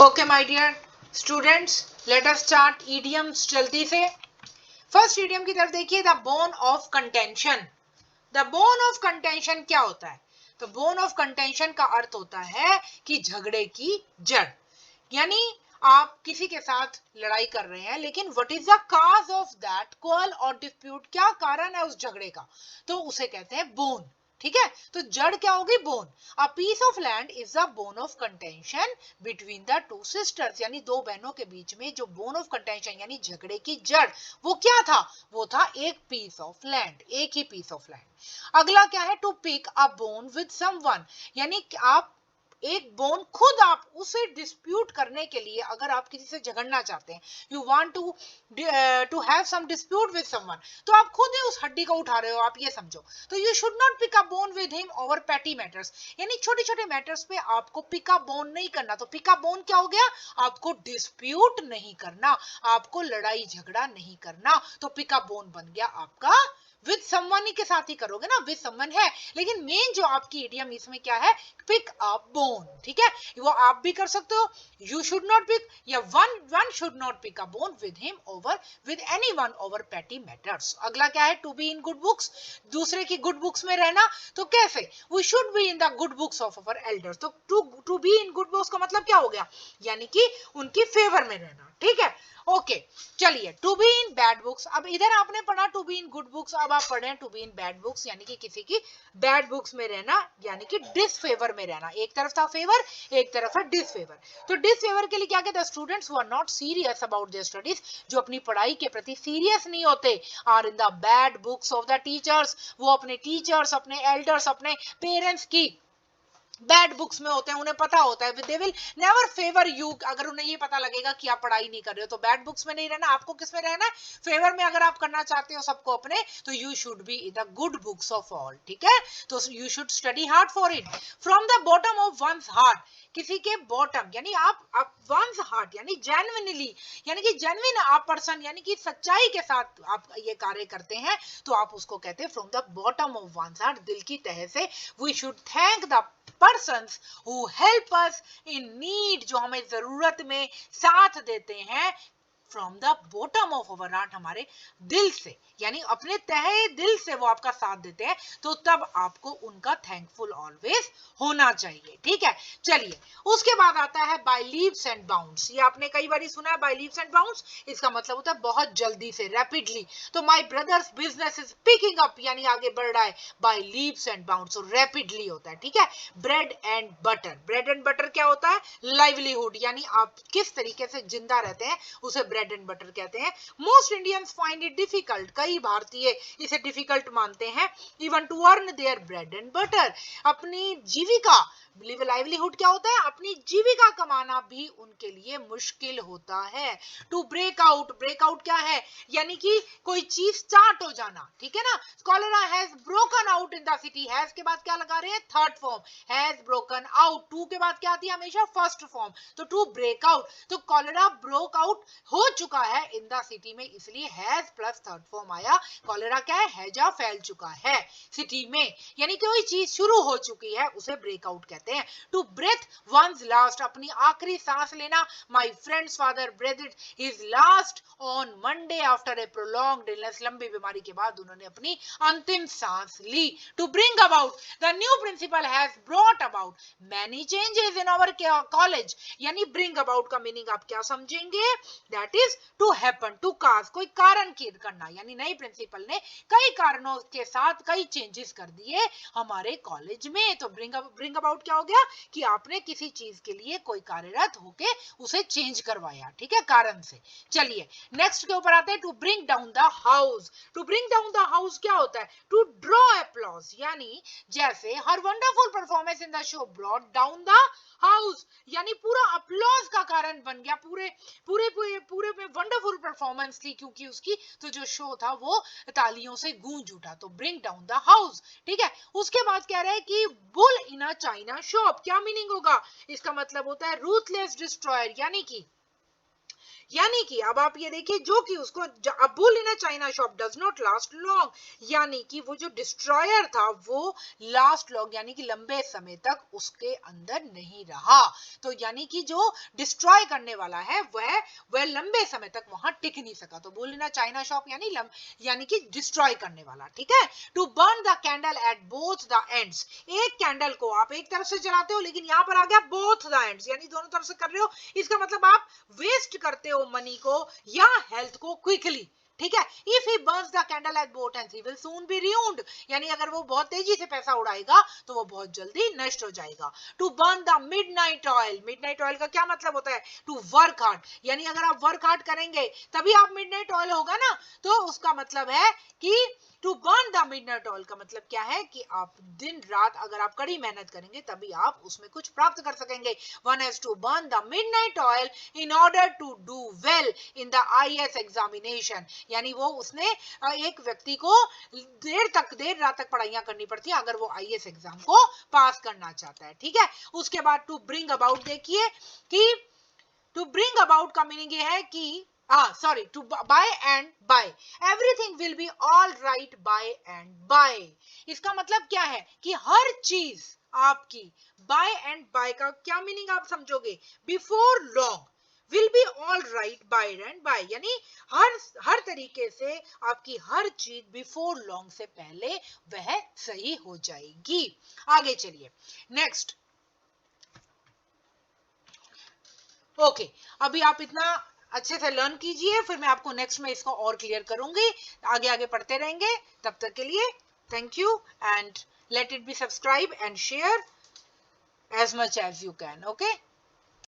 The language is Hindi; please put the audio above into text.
Okay my dear students, let us start idioms जल्दी से। फर्स्ट इडियम की तरफ देखिए, the bone of contention. The bone of contention क्या होता है? तो बोन ऑफ कंटेंशन का अर्थ होता है कि झगड़े की जड़। यानी आप किसी के साथ लड़ाई कर रहे हैं, लेकिन what is the cause of that quarrel और डिस्प्यूट, क्या कारण है उस झगड़े का, तो उसे कहते हैं बोन। ठीक है, तो जड़ क्या होगी? Bone. A piece of land is the bone of contention between the two sisters, यानी दो बहनों के बीच में जो बोन ऑफ कंटेंशन यानी झगड़े की जड़, वो क्या था? वो था एक पीस ऑफ लैंड, एक ही पीस ऑफ लैंड। अगला क्या है? To pick a bone with someone, यानी आप एक बोन खुद आप उसे डिस्प्यूट करने के लिए, अगर आप किसी से झगड़ना चाहते हैं, you want to have some dispute with someone, तो आप खुद ही उस हड्डी को उठा रहे हो, आप ये समझो। तो you should not pick a bone with him over petty matters, यानी छोटे छोटे मैटर्स पे आपको पिक अ बोन नहीं करना। तो पिक अ बोन क्या हो गया? आपको डिस्प्यूट नहीं करना, आपको लड़ाई झगड़ा नहीं करना। तो पिक अ बोन बन गया आपका विद समवन ही के साथ ही करोगे ना, विद समवन है, लेकिन मेन जो आपकी इडियम इसमें क्या है? Pick up bone. ठीक है, वो आप भी कर सकते हो, यू शुड नॉट पिक, या one should not pick a bone with him over with anyone over petty matters. अगला क्या है? To be in good books, दूसरे की गुड बुक्स में रहना। तो कैसे? We should be in the good books of our elders. तो to be in good books का मतलब क्या हो गया? यानी कि उनकी फेवर में रहना। ठीक है, ओके चलिए, to be in bad books. अब इधर आपने पढ़ा to be in good books, अब आप पढ़े to be in bad books, यानी कि किसी की बैड बुक्स में रहना, यानी कि डिसफेवर में रहना। एक तरफ था फेवर, एक तरफ है डिसफेवर। तो डिसफेवर के लिए क्या कहते हैं? Students who are not serious about their studies, जो अपनी पढ़ाई के प्रति सीरियस नहीं होते, are in the bad books of the teachers, वो अपने टीचर्स, अपने एल्डर्स, अपने पेरेंट्स की बैड बुक्स में होते हैं। उन्हें पता होता है they will never favour you, अगर उन्हें ये पता लगेगा कि आप पढ़ाई नहीं कर रहे हो। तो बैड बुक्स में नहीं रहना, आपको किस में रहना है? फेवर में। अगर आप करना चाहते हो सबको अपने, तो you should be in the good books of all. ठीक है, तो you should study hard for it from the bottom of one's heart, किसी के बॉटम, यानी आप वंस हार्ट यानी जेन्युइनली, यानी कि जेन्युइन आप पर्सन, यानी कि सच्चाई के साथ आप ये कार्य करते हैं, तो आप उसको कहते हैं from the bottom of one's heart, दिल की तह से। We should thank the persons who help us in need, जो हमें जरूरत में साथ देते हैं, from the bottom of our heart, हमारे दिल से, यानी अपने तहे दिल से वो आपका साथ देते हैं, तो तब आपको उनका थैंकफुल ऑलवेज होना चाहिए। ठीक है, चलिए उसके बाद आता है बाय लीव्स एंड बाउंड्स। ये आपने कई बार सुना है, बाय लीव्स एंड बाउंड्स, इसका मतलब होता है बहुत जल्दी से, रैपिडली। तो my brothers business is picking up, यानी आगे बढ़ रहा है, बाय लीव्स एंड बाउंड्स, और रैपिडली होता है। ठीक है, bread and butter, bread and butter क्या होता है? लाइवलीहुड, यानी आप किस तरीके से जिंदा रहते हैं, उसे ब्रेड एंड बटर कहते हैं। Most Indians find it difficult, कई भारतीय इसे डिफिकल्ट मानते हैं, even to earn their bread and butter, अपनी जीविका, लाइवलीहुड क्या होता है? अपनी जीविका कमाना भी उनके लिए मुश्किल होता है। To break out, break out क्या है? यानी कि कोई चीज स्टार्ट हो जाना। ठीक है ना, cholera has broken out in the city, has के बाद क्या लगा रहे हैं? Third form, has broken out. To के बाद क्या आती है? हमेशा फर्स्ट फॉर्म, तो टू ब्रेक आउट, तो कॉलेरा ब्रोक आउट हो चुका है इन द सिटी में, इसलिए हैज प्लस थर्ड फॉर्म आया। कॉलेरा क्या है? हैजा, फैल चुका है सिटी में, यानी कि कोई चीज शुरू हो चुकी है, उसे ब्रेकआउट कहते हैं। टू ब्रेथ वंस लास्ट, अपनी आखिरी सांस लेना। My friend's father breathed his last on Monday after a prolonged illness, लंबी बीमारी के बाद उन्होंने अपनी अंतिम सांस ली। To bring about, the new principal has brought about many changes in our college, यानी ब्रिंग अबाउट का मीनिंग आप क्या समझेंगे? That is to happen, to cause, कोई कारण की करना, यानी नई प्रिंसिपल ने कई कारणों के साथ कई चेंजेस कर दिए हमारे कॉलेज में। तो ब्रिंग अबाउट क्या हो गया? कि आपने किसी चीज के लिए कोई कार्यरत होके उसे चेंज करवाया। ठीक है, कारण से। चलिए नेक्स्ट के ऊपर आते हैं, to bring down the house. To bring down the house क्या होता है? टू ड्रॉ अप्लॉज, यानी जैसे हर wonderful performance in the show brought down the house, यानी पूरा अप्लॉज का कारण बन गया, पूरे पूरे पूरे पूरे में वंडरफुल परफॉर्मेंस थी क्योंकि उसकी, तो जो शो था वो तालियों से गूंज उठा। तो ब्रिंग डाउन द हाउस। ठीक है, उसके बाद कह रहा है कि bull in a China shop, क्या मीनिंग होगा? इसका मतलब होता है रूथलेस डिस्ट्रॉयर, यानी कि अब आप ये देखिए जो कि उसको अब बोल लेना China shop does not last long, यानी कि वो जो डिस्ट्रॉयर था वो लास्ट लॉन्ग यानी कि लंबे समय तक उसके अंदर नहीं रहा। तो यानी कि जो डिस्ट्रॉय करने वाला है वह लंबे समय तक वहां टिक नहीं सका। तो बोल लेना चाइना शॉप यानी कि डिस्ट्रॉय करने वाला, ठीक है। To burn the candle at both the ends, एक कैंडल को आप एक तरफ से जलाते हो लेकिन यहां पर आ गया बोथ द एंड्स यानी दोनों तरफ से कर रहे हो, इसका मतलब आप वेस्ट करते हो मनी को या हेल्थ को क्विकली, ठीक है। If he Burns the candle at both ends he will soon be ruined, यानी अगर वो बहुत तेजी से पैसा उड़ाएगा तो वो बहुत जल्दी नष्ट हो जाएगा। To burn the midnight oil, midnight oil का क्या मतलब होता है? टू वर्क हार्ड, यानी अगर आप वर्क हार्ड करेंगे तभी आप मिडनाइट ऑयल होगा ना, तो उसका मतलब है कि to burn the midnight oil का मतलब क्या है कि आप दिन रात अगर आप कड़ी मेहनत करेंगे तभी आप उसमें कुछ प्राप्त कर सकेंगे। One has to burn the midnight oil in order to do well in the IAS examination, यानी वो उसने एक व्यक्ति को देर रात तक पढ़ाइयां करनी पड़ती है अगर वो आईएएस एग्जाम को पास करना चाहता है, ठीक है। उसके बाद टू ब्रिंग अबाउट देखिए कि टू ब्रिंग अबाउट का मीनिंग ये है कि sorry, to buy and buy, everything will be all right by and by, इसका मतलब क्या है कि हर चीज आपकी buy and buy का क्या मीनिंग आप समझोगे? before long will be all right by and by, यानी हर तरीके से आपकी हर चीज before long से पहले वह सही हो जाएगी। आगे चलिए नेक्स्ट। ओके अभी आप इतना अच्छे से लर्न कीजिए, फिर मैं आपको नेक्स्ट में इसको और क्लियर करूंगी। आगे आगे पढ़ते रहेंगे, तब तक के लिए thank you and let it be subscribe and share as much as you can. Okay.